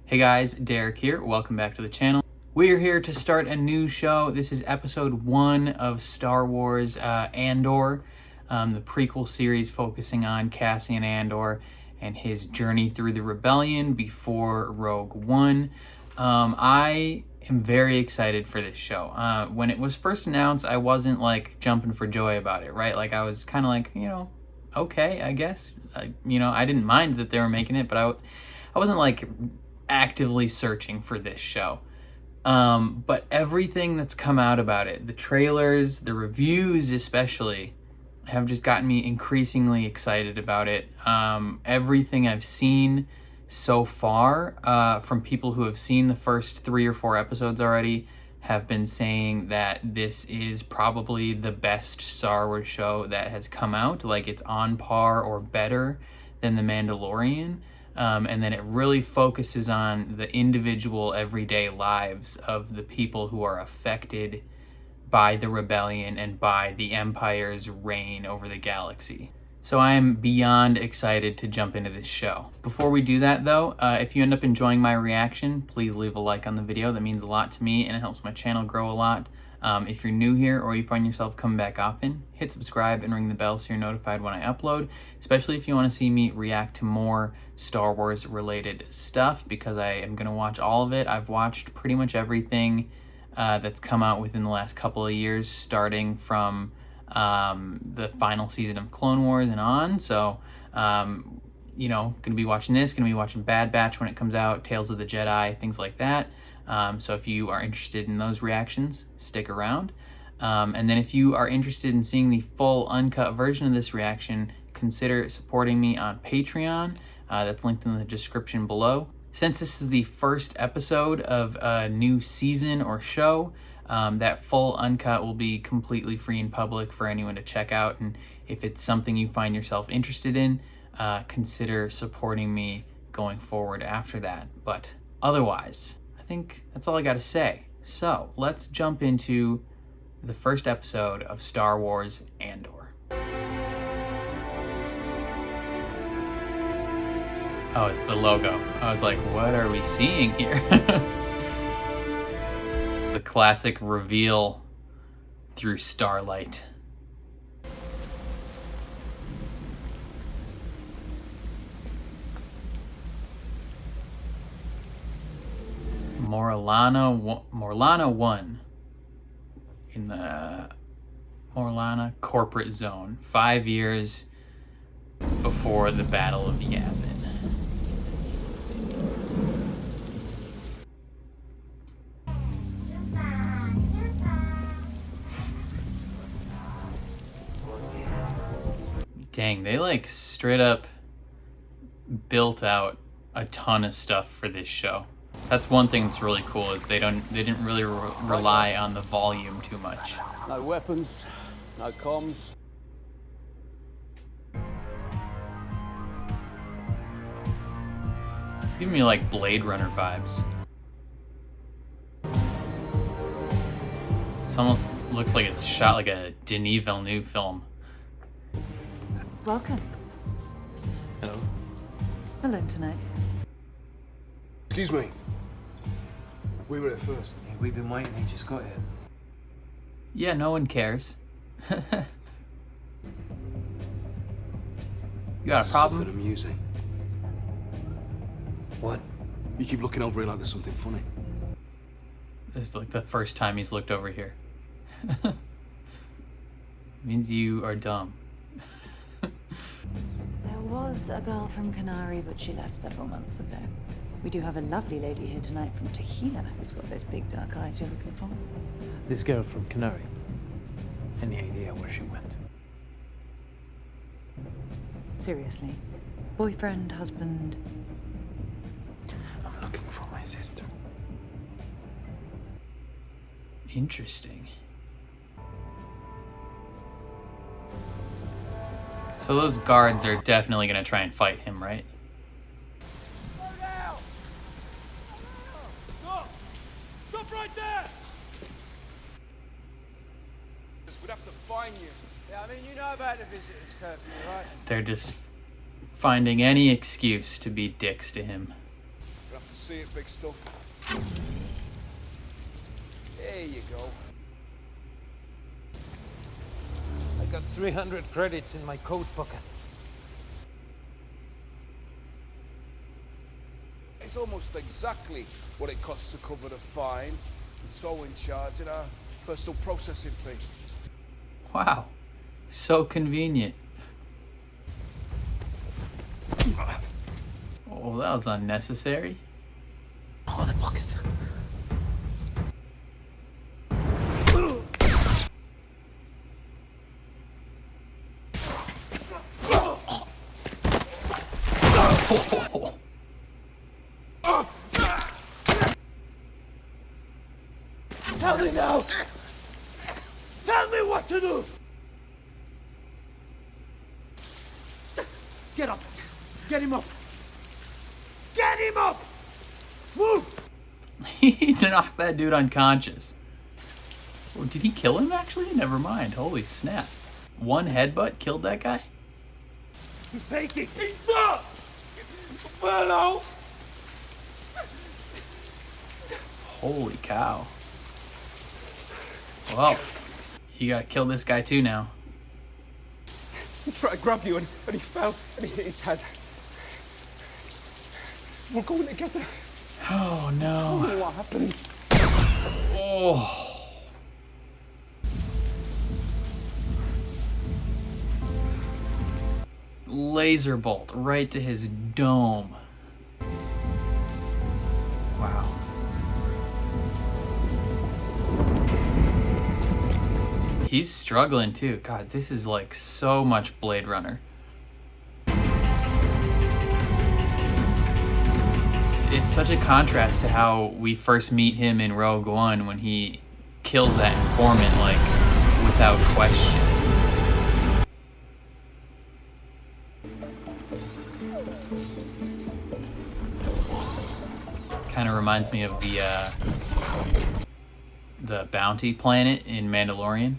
Hey guys, Derek here. Welcome back to the channel. We're here to start a new show. This is episode 1 of Star Wars Andor, the prequel series focusing on Cassian Andor and his journey through the rebellion before Rogue One. I am very excited for this show. When it was first announced, I wasn't like jumping for joy about it, right? Like I was kind of like, okay, I guess. I didn't mind that they were making it, but I wasn't like actively searching for this show. But everything that's come out about it, the trailers, the reviews especially, have just gotten me increasingly excited about it. Everything I've seen so far from people who have seen the first 3 or 4 episodes already have been saying that this is probably the best Star Wars show that has come out. Like it's on par or better than The Mandalorian. And then it really focuses on the individual everyday lives of the people who are affected by the rebellion and by the Empire's reign over the galaxy. So I am beyond excited to jump into this show. Before we do that though, if you end up enjoying my reaction, please leave a like on the video. That means a lot to me and it helps my channel grow a lot. If you're new here or you find yourself coming back often, hit subscribe and ring the bell so you're notified when I upload, especially if you want to see me react to more Star Wars related stuff, because I am going to watch all of it. I've watched pretty much everything that's come out within the last couple of years, starting from the final season of Clone Wars and on. So, going to be watching this, going to be watching Bad Batch when it comes out, Tales of the Jedi, things like that. So if you are interested in those reactions, stick around. And then if you are interested in seeing the full uncut version of this reaction, consider supporting me on Patreon. That's linked in the description below. Since this is the first episode of a new season or show, that full uncut will be completely free in public for anyone to check out. And if it's something you find yourself interested in, consider supporting me going forward after that. But otherwise, I think that's all I gotta say. So let's jump into the first episode of Star Wars Andor. Oh, it's the logo. I was like, what are we seeing here? It's the classic reveal through starlight. Morlana 1 in the Morlana corporate zone, 5 years before the Battle of Yavin. Dang, they like straight up built out a ton of stuff for this show. That's one thing that's really cool, is they didn't really rely on the volume too much. No weapons, no comms. It's giving me like Blade Runner vibes. This almost looks like it's shot like a Denis Villeneuve film. Welcome. Hello. Hello tonight. Excuse me. We were here first. Yeah, we've been waiting, he just got here. Yeah, no one cares. You got a problem? Something amusing. What? You keep looking over here like there's something funny. It's like the first time he's looked over here. Means you are dumb. There was a girl from Canary, but she left several months ago. We do have a lovely lady here tonight from Tahina who's got those big dark eyes you're looking for. This girl from Canary. Any idea where she went? Seriously. Boyfriend, husband. I'm looking for my sister. Interesting. So those guards are definitely gonna try and fight him, right? Stop right there! We'd have to find you. Yeah, I mean, you know about the visitors curfew, right? They're just finding any excuse to be dicks to him. We'd have to see it, big stuff. There you go. I got 300 credits in my coat pocket. It's almost exactly what it costs to cover the fine. It's so in charge of our personal processing fee. Wow. So convenient. Oh, that was unnecessary. Oh, the pocket. Tell me now! Tell me what to do! Get up! Get him up! Get him up! Move! He knocked that dude unconscious. Oh, did he kill him actually? Never mind. Holy snap. One headbutt killed that guy? He's faking! He's not! Fellow! Holy cow. Well, you gotta kill this guy too now. He tried to grab you and he fell and he hit his head. We're going together. Oh no. I don't know what happened. Oh. Laser bolt right to his dome. Wow. He's struggling too. God, this is like so much Blade Runner. It's such a contrast to how we first meet him in Rogue One when he kills that informant, like, without question. Kind of reminds me of the bounty planet in Mandalorian.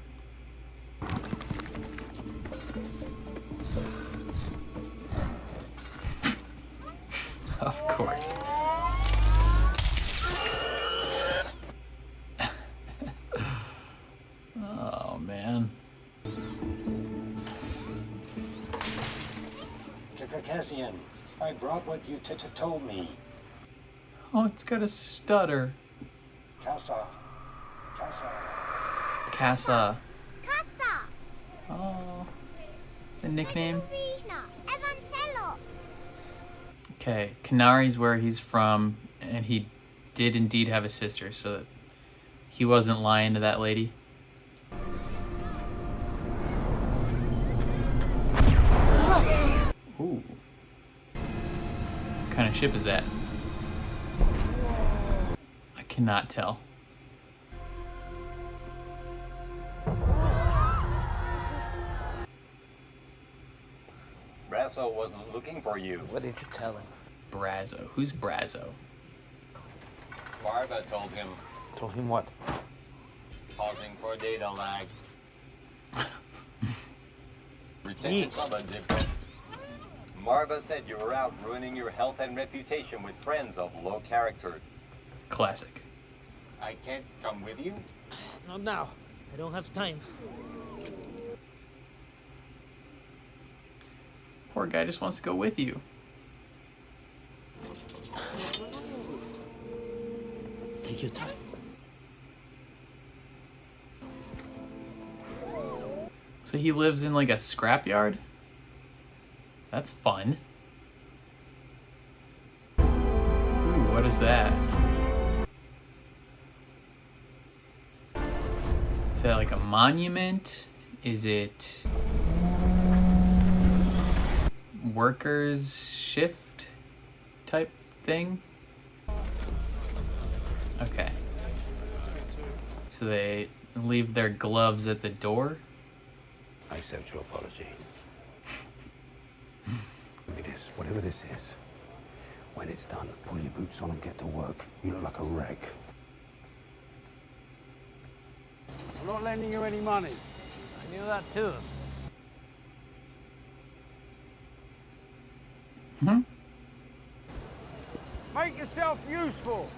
Of course. Oh, man. Cassian, I brought what you told me. Oh, it's got a stutter. Casa. Casa. Oh. It's a nickname. Okay, Canari's where he's from, and he did indeed have a sister, so that he wasn't lying to that lady. Ooh. What kind of ship is that? I cannot tell. Brasso wasn't looking for you. What did you tell him? Brazo. Who's Brazo? Marva told him, Told him what? pausing for data lag. Retention summons input. Marva said you were out ruining your health and reputation with friends of low character. Classic. I can't come with you? Not now. I don't have time. Poor guy just wants to go with you. Take your time. So he lives in like a scrapyard? That's fun. Ooh, what is that? Is that like a monument? Is it workers shift type thing? Okay. So they leave their gloves at the door? I accept your apology. Look at this. Whatever this is, when it's done, pull your boots on and get to work. You look like a wreck. I'm not lending you any money. I knew that too. Hmm? Make yourself yourself useful.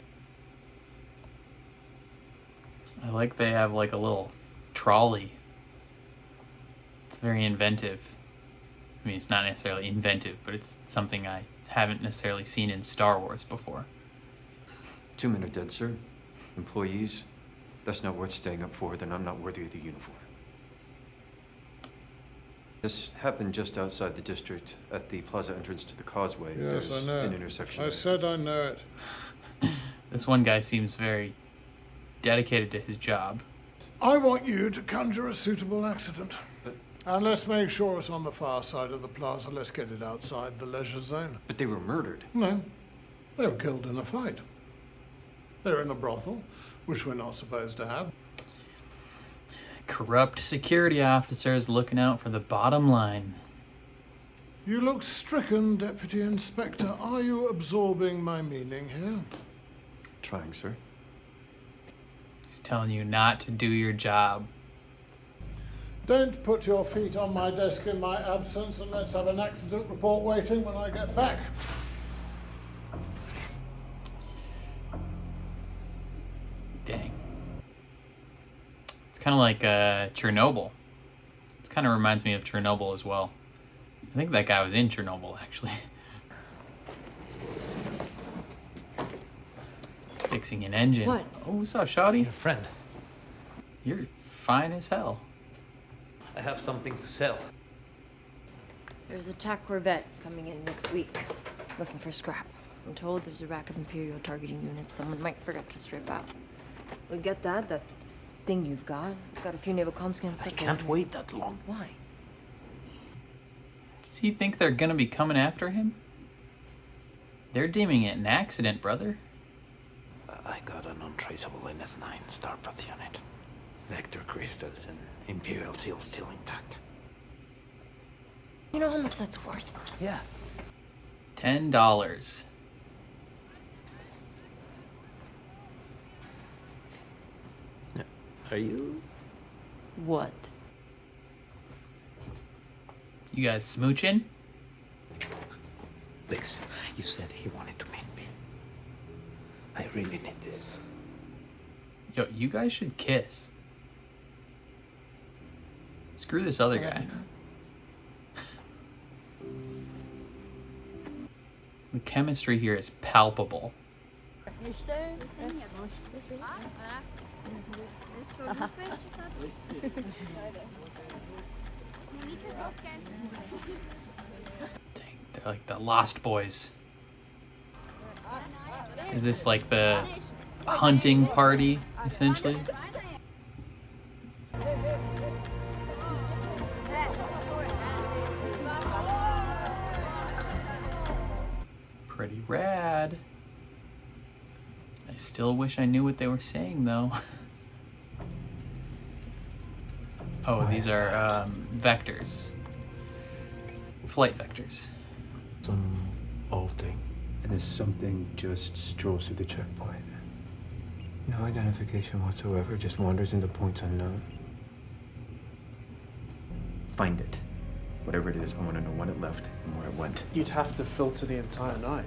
I like they have like a little trolley. It's very inventive. I mean, it's not necessarily inventive, but it's something I haven't necessarily seen in Star Wars before. 2 men are dead, sir. Employees. That's not worth staying up for, then I'm not worthy of the uniform. This happened just outside the district at the plaza entrance to the causeway. Yes, There's I know. an intersection. I said I know it. This one guy seems very dedicated to his job. I want you to conjure a suitable accident. But- And let's make sure it's on the far side of the plaza. Let's get it outside the leisure zone. But they were murdered. No, they were killed in a fight. They're in a brothel, which we're not supposed to have. Corrupt security officers looking out for the bottom line. You look stricken, Deputy Inspector. Are you absorbing my meaning here? Trying, sir. He's telling you not to do your job. Don't put your feet on my desk in my absence, and let's have an accident report waiting when I get back. Dang. It's kind of like Chernobyl. It kind of reminds me of Chernobyl as well. I think that guy was in Chernobyl, actually. Fixing an engine. What? Oh, what's up, Shawty? Your friend. You're fine as hell. I have something to sell. There's a TAC Corvette coming in this week, looking for scrap. I'm told there's a rack of Imperial targeting units someone might forget to strip out. We get that thing you've got. Got a few naval comm scans. I can't wait that long. Why? Does he think they're gonna be coming after him? They're deeming it an accident, brother. I got an untraceable NS9 Starpath unit. Vector crystals and Imperial seal still intact. You know how much that's worth? Yeah. $10. Are you? What? You guys smooching? Listen, you said he wanted to meet me. I really need this. Yo, you guys should kiss. Screw this other guy. The chemistry here is palpable. Dang, they're like the Lost Boys. Is this like the hunting party, essentially? Pretty rad. I still wish I knew what they were saying, though. Oh, these are vectors. Flight vectors. Some old thing. And there's something just strolls through the checkpoint. No identification whatsoever, just wanders into points unknown. Find it. Whatever it is, I want to know when it left and where it went. You'd have to filter the entire night.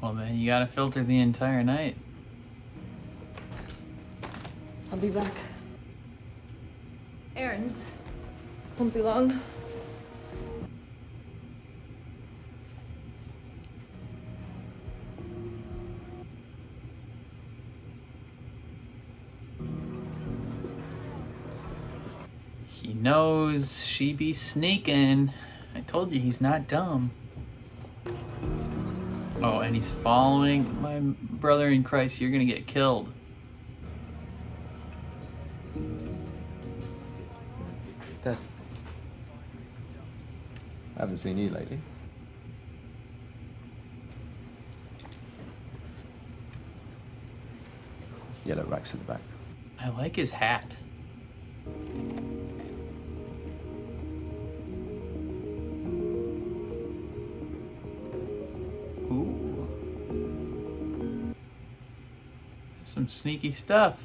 Well, then you gotta filter the entire night. I'll be back. Errands. Won't be long. He knows she be sneaking. I told you he's not dumb. Oh, and he's following my brother in Christ. You're gonna get killed. Dad, I haven't seen you lately. Yellow racks at the back. I like his hat. Ooh. Some sneaky stuff.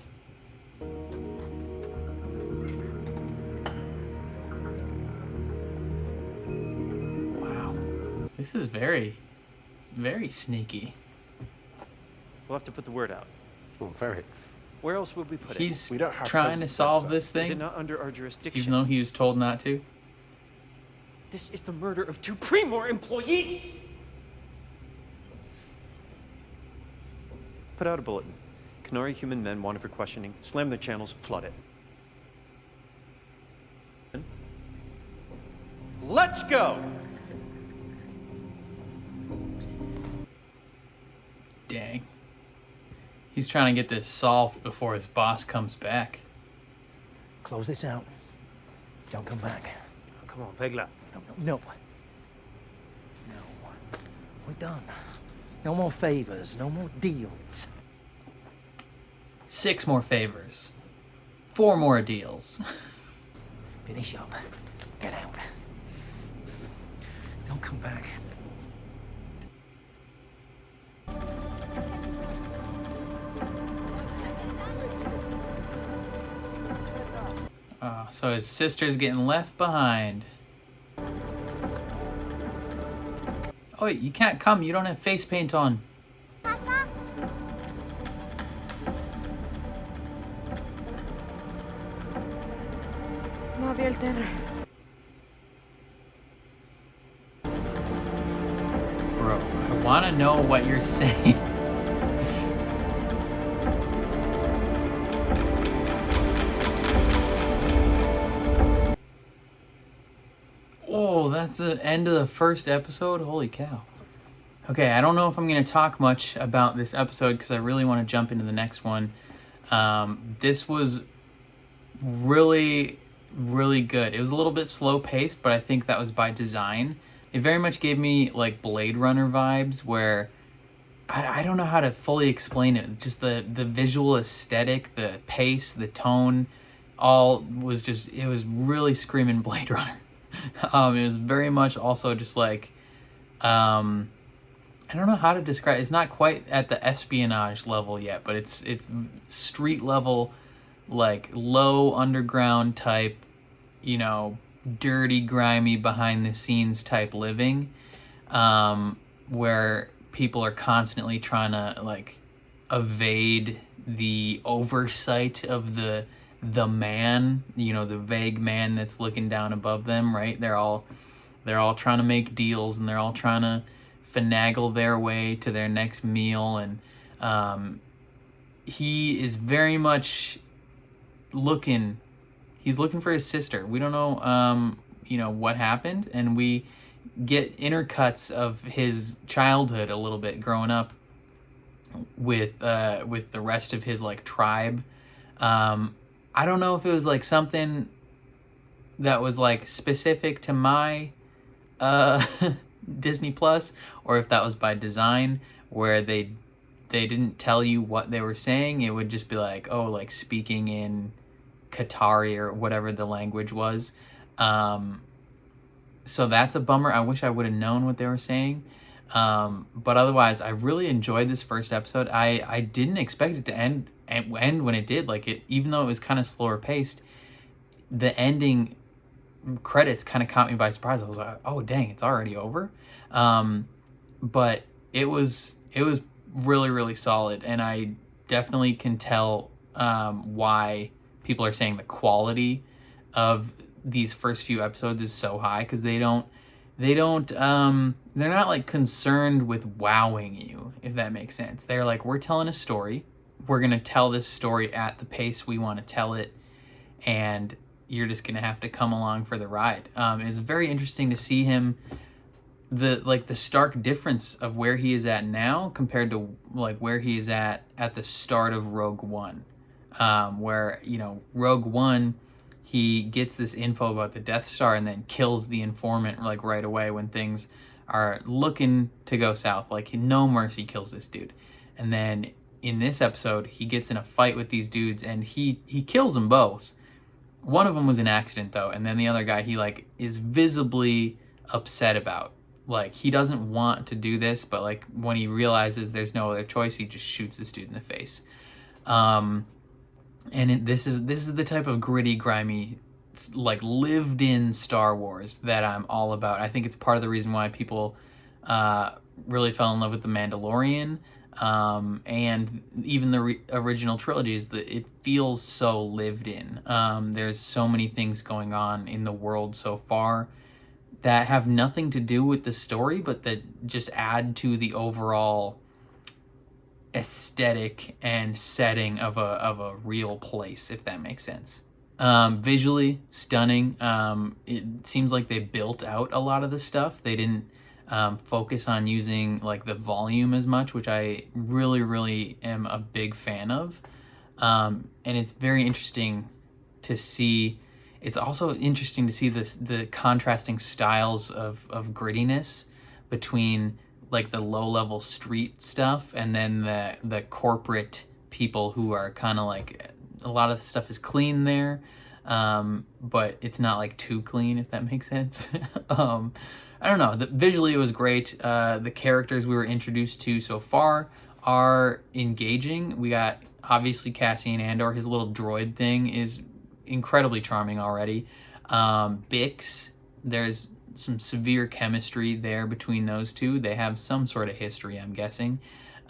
Wow. This is very, very sneaky. We'll have to put the word out. Well, thanks. Where else would we put it? He's We don't have trying to presents, solve sir. this Is thing, it not under our jurisdiction? even though he was told not to. This is the murder of 2 Primor employees! Put out a bulletin. Canary human men wanted for questioning. Slam their channels, flood it. Let's go! Dang. He's trying to get this solved before his boss comes back. Close this out. Don't come back. Come on, Pegla. No. We're done. No more favors, no more deals. 6 more favors. 4 more deals. Finish up. Get out. Don't come back. So his sister's getting left behind. Oh, you can't come. You don't have face paint on. Muovi il terra. Bro, I want to know what you're saying. Oh, that's the end of the first episode? Holy cow. Okay, I don't know if I'm going to talk much about this episode because I really want to jump into the next one. This was really, really good. It was a little bit slow paced, but I think that was by design. It very much gave me like Blade Runner vibes where I don't know how to fully explain it. Just the visual aesthetic, the pace, the tone, all was just, it was really screaming Blade Runner. It was very much also just like, I don't know how to describe it. It's not quite at the espionage level yet, but it's street level, like low underground type, you know, dirty, grimy, behind the scenes type living, where people are constantly trying to like evade the oversight of the man, you know, the vague man that's looking down above them, right? They're all trying to make deals, and they're all trying to finagle their way to their next meal. And he is very much looking for his sister. We don't know, you know, what happened, and we get intercuts of his childhood a little bit growing up with the rest of his like tribe. I don't know if it was like something that was like specific to my Disney Plus, or if that was by design, where they didn't tell you what they were saying. It would just be like, oh, like speaking in Qatari or whatever the language was. So that's a bummer. I wish I would have known what they were saying. But otherwise, I really enjoyed this first episode. I didn't expect it to end when it did. Like, it, even though it was kind of slower paced, the ending credits kind of caught me by surprise. I was like, oh dang, it's already over. But it was really, really solid, and I definitely can tell why people are saying the quality of these first few episodes is so high, because they're not like concerned with wowing you, if that makes sense. They're like, we're telling a story, we're gonna tell this story at the pace we want to tell it, and you're just gonna have to come along for the ride. It's very interesting to see him, the stark difference of where he is at now compared to like where he is at the start of Rogue One, where, you know, Rogue One, he gets this info about the Death Star and then kills the informant like right away when things are looking to go south. Like, no mercy kills this dude. And then in this episode, he gets in a fight with these dudes and he kills them both. One of them was an accident though, and then the other guy he like is visibly upset about. Like, he doesn't want to do this, but like when he realizes there's no other choice, he just shoots this dude in the face. This is the type of gritty, grimy, like lived in Star Wars that I'm all about. I think it's part of the reason why people really fell in love with The Mandalorian. And even the original trilogies, it feels so lived in. There's so many things going on in the world so far that have nothing to do with the story, but that just add to the overall aesthetic and setting of a real place, if that makes sense. Visually stunning. It seems like they built out a lot of the stuff. They didn't focus on using like the volume as much, which I really am a big fan of. And it's very interesting to see. It's also interesting to see the contrasting styles of grittiness between like the low-level street stuff and then the corporate people who are kind of like, a lot of the stuff is clean there, but it's not like too clean, if that makes sense. I don't know. Visually, it was great. The characters we were introduced to so far are engaging. We got, obviously, Cassian Andor. His little droid thing is incredibly charming already. Bix, there's some severe chemistry there between those two. They have some sort of history, I'm guessing.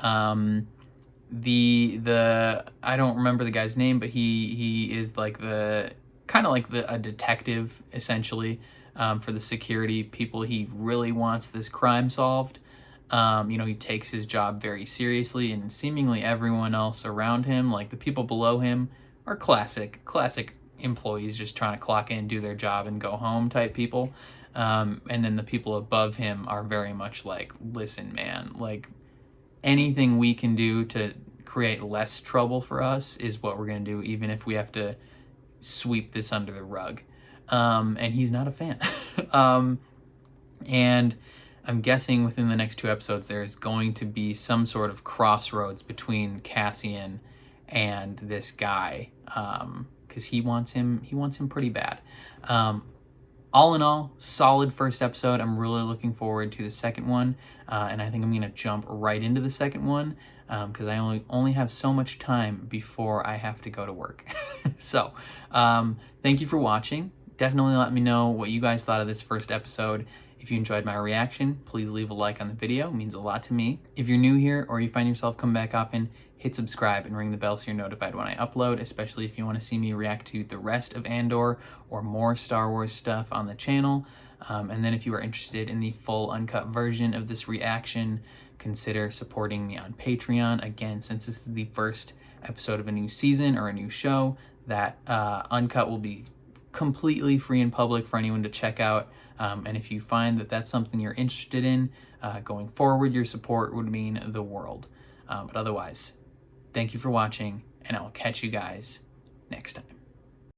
I don't remember the guy's name, but he is like a detective, essentially, for the security people. He really wants this crime solved. He takes his job very seriously, and seemingly everyone else around him, like the people below him, are classic employees just trying to clock in, do their job, and go home type people. And then the people above him are very much like, listen, man, like anything we can do to create less trouble for us is what we're going to do, even if we have to sweep this under the rug. And he's not a fan. And I'm guessing within the next 2 episodes, there's going to be some sort of crossroads between Cassian and this guy. Because he wants him pretty bad. All in all, solid first episode. I'm really looking forward to the second one, and I think I'm going to jump right into the second one because I only have so much time before I have to go to work. So, thank you for watching. Definitely let me know what you guys thought of this first episode. If you enjoyed my reaction, please leave a like on the video. It means a lot to me. If you're new here or you find yourself coming back often, hit subscribe and ring the bell so you're notified when I upload, especially if you want to see me react to the rest of Andor or more Star Wars stuff on the channel. And then if you are interested in the full uncut version of this reaction, consider supporting me on Patreon. Again, since this is the first episode of a new season or a new show, that uncut will be completely free and public for anyone to check out. And if you find that that's something you're interested in going forward, your support would mean the world. But otherwise, thank you for watching, and I will catch you guys next time.